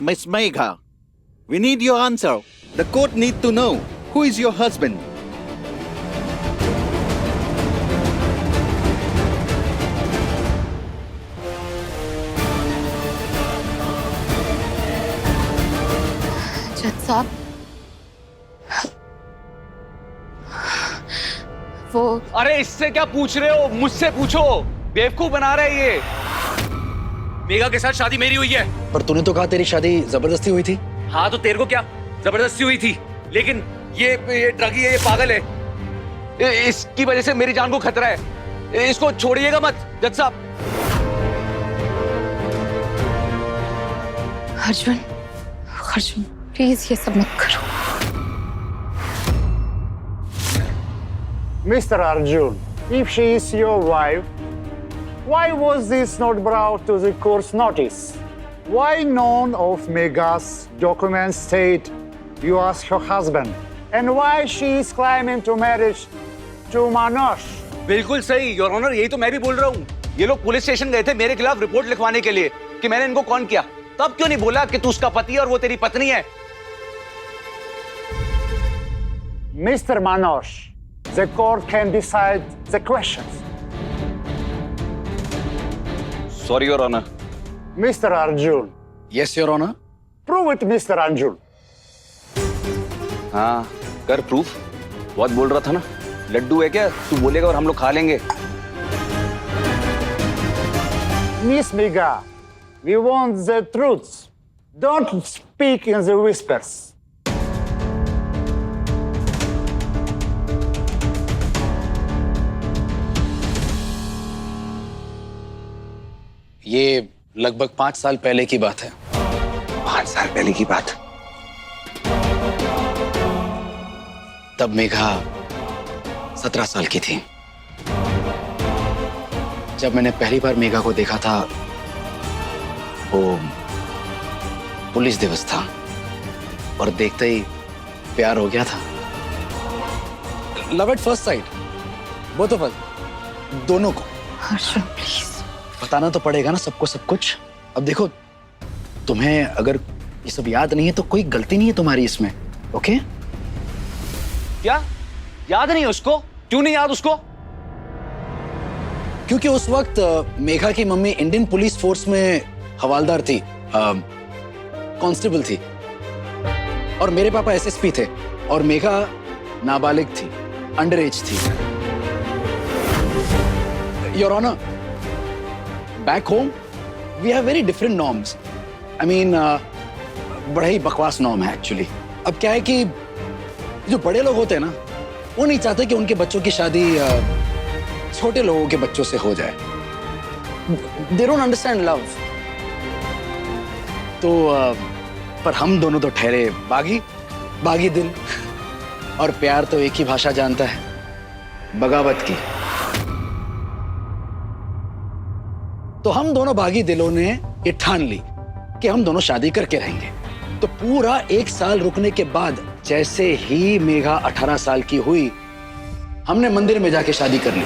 Miss Megha, we need your answer. The court need to know who is your husband. जज साहब, वो अरे इससे क्या पूछ रहे हो, मुझसे पूछो। बेवकूफ बना रहे हैं ये। मेघा के साथ शादी मेरी हुई है। पर तूने तो कहा तेरी शादी जबरदस्ती हुई थी। हाँ तो तेरे को क्या, जबरदस्ती हुई थी, लेकिन ये ड्रगी है, ये पागल है, इसकी वजह से मेरी जान को खतरा है। इसको छोड़िएगा मत जज साहब। अर्जुन, अर्जुन प्लीज ये सब मत करो। Mr. Arjun, if she is your wife, why was this not brought to the court's notice? Why none of Megha's documents state you as her husband? And why she is claiming to marriage to Manoj? बिल्कुल सही your honour, यही तो मैं भी बोल रहा हूँ। ये लोग पुलिस स्टेशन गए थे मेरे खिलाफ रिपोर्ट लिखवाने के लिए कि मैंने इनको कौन किया। तब क्यों नहीं बोला कि तू उसका पति है और वो तेरी पत्नी है? Mr. Manoj, the court can decide the questions. Sorry your honour. Mr. Arjun, yes your honour. prove it, Mr. Arjun. हाँ कर प्रूफ। बहुत बोल रहा था ना, लड्डू है क्या, तू बोलेगा और हम लोग खा लेंगे। Miss Megha, we want the truth. Don't speak in the whispers. ये लगभग 5 साल पहले की बात है। 5 साल पहले की बात? तब मेघा 17 साल की थी। जब मैंने पहली बार मेघा को देखा था, वो पुलिस दिवस था और देखते ही प्यार हो गया था। Love at first sight, both of us, दोनों को। अर्जुन प्लीज। बताना तो पड़ेगा ना सबको सब कुछ। अब देखो, तुम्हें अगर ये सब याद नहीं है तो कोई गलती नहीं है तुम्हारी इसमें, ओके? क्या याद नहीं है उसको? क्यों नहीं याद उसको? क्योंकि उस वक्त मेघा की मम्मी इंडियन पुलिस फोर्स में हवालदार थी, कांस्टेबल थी, और मेरे पापा एसएसपी थे, और मेघा नाबालिग थी, अंडर एज थी। Your honour, back home we have very different norms. I mean, बड़ा ही बकवास नॉर्म है एक्चुअली। अब क्या है कि जो बड़े लोग होते हैं ना, वो नहीं चाहते कि उनके बच्चों की शादी छोटे लोगों के बच्चों से हो जाए। They don't understand love. तो पर हम दोनों तो ठहरे बागी दिल, और प्यार तो एक ही भाषा जानता है, बगावत की। तो हम दोनों बागी दिलों ने ये ठान ली कि हम दोनों शादी करके रहेंगे। तो पूरा 1 साल रुकने के बाद जैसे ही मेघा 18 साल की हुई, हमने मंदिर में जाके शादी कर ली।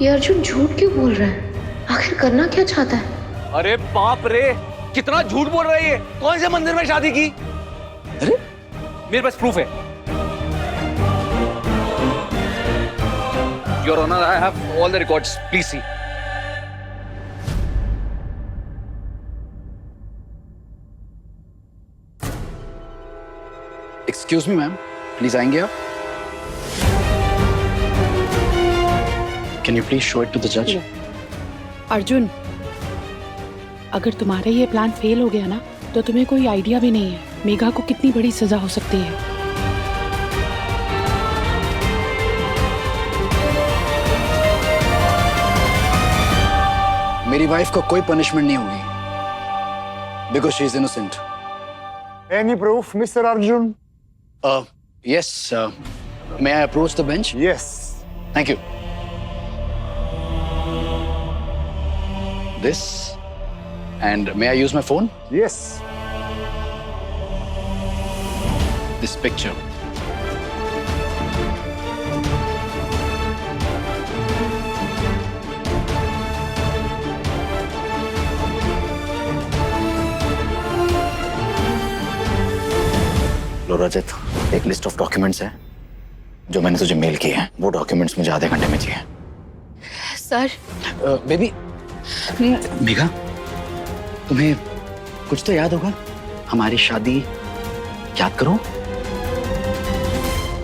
ये अर्जुन झूठ क्यों बोल रहा है? आखिर करना क्या चाहता है? अरे बाप रे, कितना झूठ बोल रहा है ये। कौन से मंदिर में शादी की? अरे मेरे पास प्रूफ है। Your honour, I have all the records, please see. Excuse me ma'am, please आएंगे आप? Can you please show it to the जज? अर्जुन, अगर तुम्हारा ये प्लान फेल हो गया ना, तो तुम्हें कोई आइडिया भी नहीं है मेघा को कितनी बड़ी सजा हो सकती है। मेरी वाइफ को कोई पनिशमेंट नहीं होगी because she is innocent. Any proof, Mr. Arjun? Yes, may I approach the bench? Yes. Thank you. This, and may I use my phone? Yes. This picture. रजत, एक लिस्ट ऑफ डॉक्यूमेंट्स है जो मैंने तुझे mail किए हैं। वो documents मुझे आधे घंटे में चाहिए। सर बेबी, मेघा, तुम्हें कुछ तो याद होगा। हमारी शादी याद करो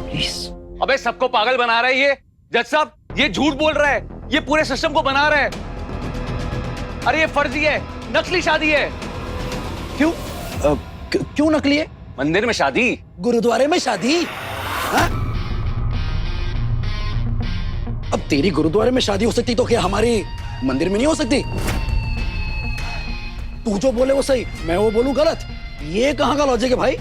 प्लीज। अबे सबको पागल बना रहा है ये जज साहब, ये झूठ बोल रहा है, ये पूरे सिस्टम को बना रहा है। अरे ये फर्जी है, नकली शादी है। क्यों क्यों नकली है? मंदिर में शादी, गुरुद्वारे में शादी। हाँ? अब तेरी गुरुद्वारे में शादी हो सकती तो क्या हमारी मंदिर में नहीं हो सकती? तू जो बोले वो सही, मैं वो बोलूं गलत। ये कहां का लॉजिक है भाई?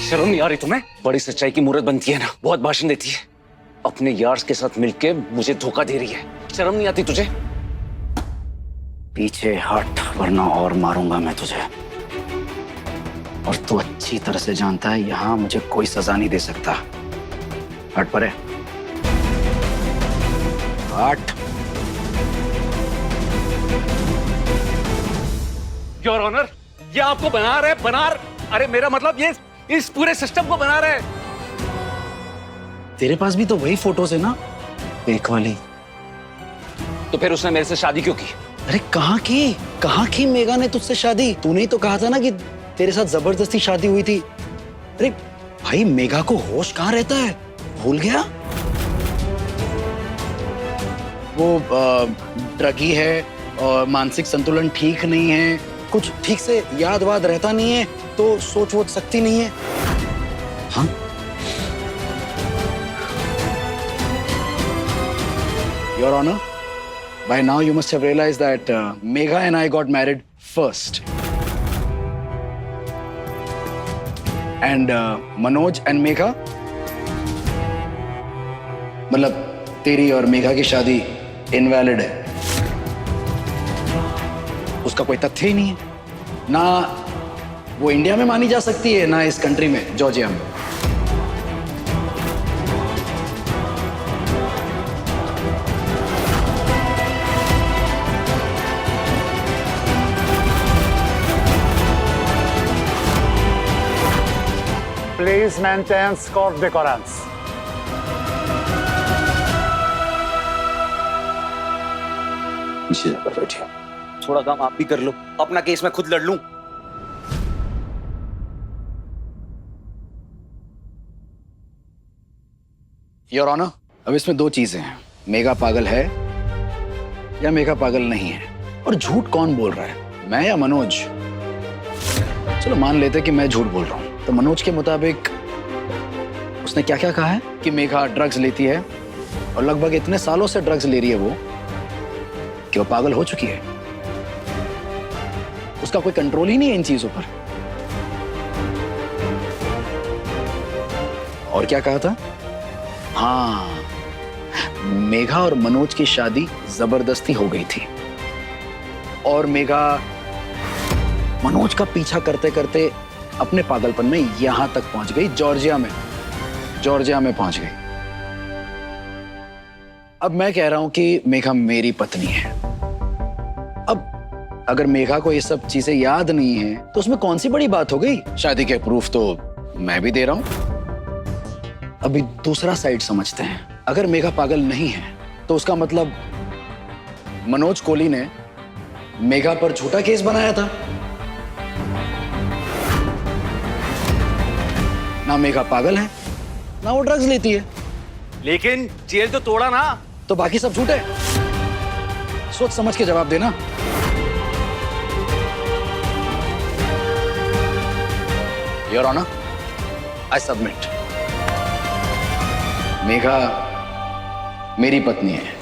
शर्म नहीं आ रही तुम्हें? बड़ी सच्चाई की मूर्त बनती है ना, बहुत भाषण देती है, अपने यार्स के साथ मिलके मुझे धोखा दे रही है। शर्म नहीं आती तुझे? पीछे हट वरना और मारूंगा मैं तुझे। और तू अच्छी तरह से जानता है यहां मुझे कोई सजा नहीं दे सकता। हट परे, हट। योर ऑनर, ये आपको बना रहे, अरे मेरा मतलब ये इस पूरे सिस्टम को बना रहे हैं। तेरे पास भी तो वही फोटोज है ना, एक वाली। तो फिर उसने मेरे से शादी क्यों की? अरे कहाँ की मेघा ने तुझसे शादी? तूने ही तो कहा था ना कि तेरे साथ जबरदस्ती शादी हुई थी। अरे भाई, मेघा को होश कहाँ रहता है, भूल गया? वो ड्रगी है और मानसिक संतुलन ठीक नहीं है, कुछ ठीक से याद वाद रहता नहीं है, तो सोच वोच सकती नहीं है। हाँ, Your Honor, by now you must have realized that Megha and I got married first. And Manoj and Megha, मतलब तेरी और मेघा की शादी इनवैलिड है। उसका कोई तथ्य ही नहीं है, ना वो इंडिया में मानी जा सकती है, ना इस कंट्री में, जॉर्जिया में। Please maintain court decorance. थोड़ा काम आप भी कर लो, अपना केस मैं खुद लड़ लूं। योर ऑनर, अब इसमें दो चीजें हैं, मेघा पागल है या मेघा पागल नहीं है। और झूठ कौन बोल रहा है, मैं या मनोज? चलो मान लेते कि मैं झूठ बोल रहा हूं, तो मनोज के मुताबिक उसने क्या क्या कहा है कि मेघा ड्रग्स लेती है और लगभग इतने सालों से ड्रग्स ले रही है वो कि वो पागल हो चुकी है। उसका कोई कंट्रोल ही नहीं है इन चीजों पर। और क्या कहा था? हाँ, मेघा और मनोज की शादी जबरदस्ती हो गई थी और मेघा मनोज का पीछा करते करते अपने पागलपन में यहां तक पहुंच गई, जॉर्जिया में पहुंच गई। अब मैं कह रहा हूं कि मेघा मेरी पत्नी है। अब अगर मेघा को ये सब चीजें याद नहीं है तो उसमें कौन सी बड़ी बात हो गई? शादी के प्रूफ तो मैं भी दे रहा हूं। अभी दूसरा साइड समझते हैं। अगर मेघा पागल नहीं है तो उसका मतलब मनोज कोहली ने मेघा पर झूठा केस बनाया था। ना मेघा पागल है, ना वो ड्रग्स लेती है। लेकिन जेल तो तोड़ा ना, तो बाकी सब झूठे। सोच समझ के जवाब देना। Your honour, I submit. Megha मेरी पत्नी है।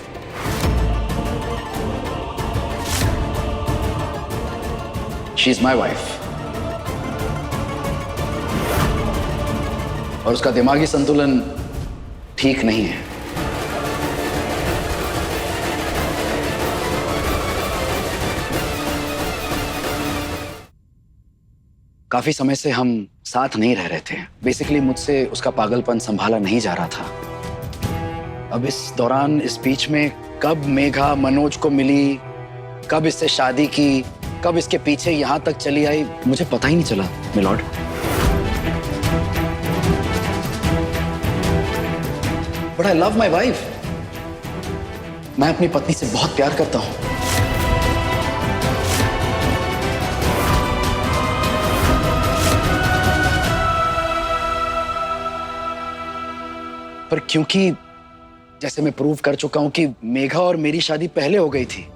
She is my wife. और उसका दिमागी संतुलन ठीक नहीं है। काफी समय से हम साथ नहीं रह रहे थे। बेसिकली मुझसे उसका पागलपन संभाला नहीं जा रहा था। अब इस दौरान, इस बीच में कब मेघा मनोज को मिली, कब इससे शादी की, कब इसके पीछे यहाँ तक चली आई मुझे पता ही नहीं चला milord. But I love my wife. मैं अपनी पत्नी से बहुत प्यार करता हूं। पर क्योंकि जैसे मैं प्रूव कर चुका हूं कि मेघा और मेरी शादी पहले हो गई थी,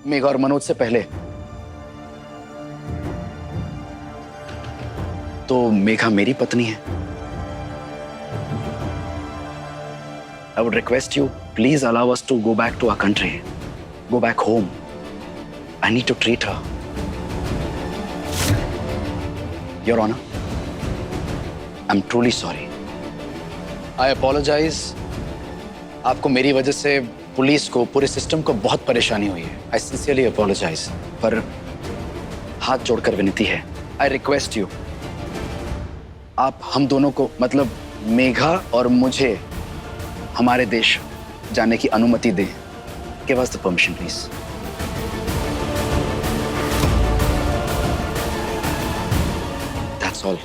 मेघा और मनोज से पहले, तो मेघा मेरी पत्नी है। I would request you, please allow us to go back to our country, go back home. I need to treat her. Your Honor, I'm truly sorry. I apologize. आपको मेरी वजह से पुलिस को, पूरे सिस्टम को बहुत परेशानी हुई है। I sincerely apologize. पर हाथ जोड़कर विनती है, I request you, आप हम दोनों को, मतलब मेघा और मुझे, हमारे देश जाने की अनुमति दें। Give us the permission, please. That's all.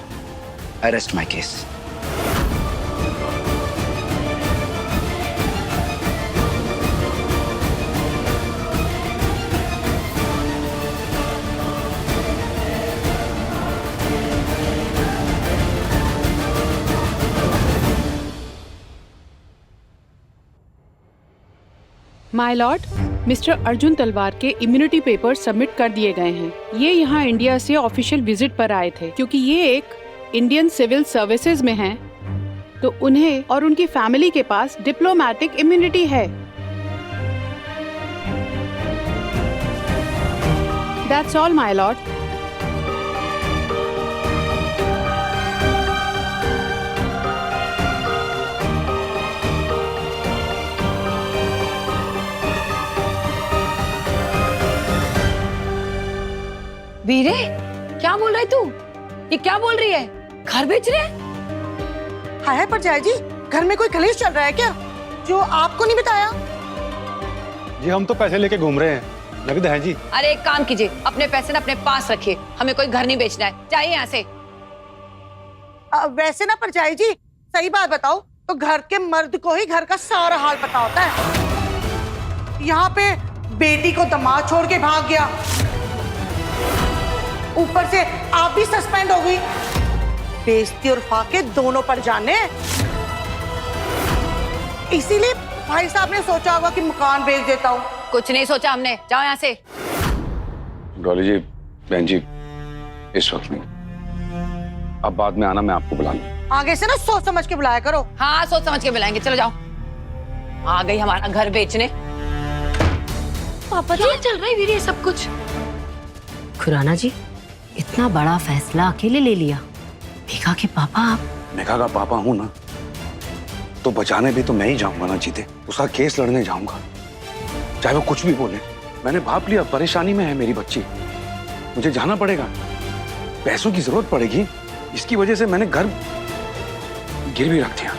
I rest my case. My Lord, mister Arjun तलवार के इम्यूनिटी पेपर सबमिट कर दिए गए हैं। ये यहाँ इंडिया से ऑफिशियल विजिट पर आए थे। क्योंकि ये एक इंडियन सिविल सर्विसेज में हैं, तो उन्हें और उनकी फैमिली के पास डिप्लोमैटिक इम्यूनिटी है। That's all my lord. वीरे, क्या बोल रहा है तू? ये क्या बोल रही है? घर बेच रहे हैं? हाय परजाई जी, घर में कोई कलेश चल रहा है क्या जो आपको नहीं बताया? जी हम तो पैसे लेके घूम रहे हैं, नगद है जी। अरे एक काम कीजिए, अपने पैसे ना अपने पास रखिए। हमें कोई घर नहीं बेचना है, चाहिए यहाँ से। वैसे ना परजाई जी, सही बात बताओ तो घर के मर्द को ही घर का सारा हाल पता होता है। यहाँ पे बेटी को दामाद छोड़ के भाग गया, ऊपर से आप भी सस्पेंड हो गई। बेइज्जती और फाके दोनों पर जाने। इसीलिए भाई साहब ने सोचा होगा कि मकान बेच देता हूँ। कुछ नहीं सोचा हमने, जाओ यहाँ से। डॉली जी, बहन जी, इस वक्त नहीं, अब बाद में आना, मैं आपको बुला लूं। आगे से ना सोच समझ के बुलाया करो। हाँ, सोच समझ के बुलाएंगे। चलो जाओ। आ गई हमारा घर बेचने। पापा जी, चल रहा है वीरे सब कुछ? खुराना जी, इतना बड़ा फैसला अकेले ले लिया? मेघा के पापा आप? मेघा का पापा हूं ना, तो बचाने भी तो मैं ही जाऊंगा ना जीते। उसका केस लड़ने जाऊंगा, चाहे वो कुछ भी बोले। मैंने भाप लिया, परेशानी में है मेरी बच्ची, मुझे जाना पड़ेगा। पैसों की जरूरत पड़ेगी, इसकी वजह से मैंने घर गिरवी रख दिया।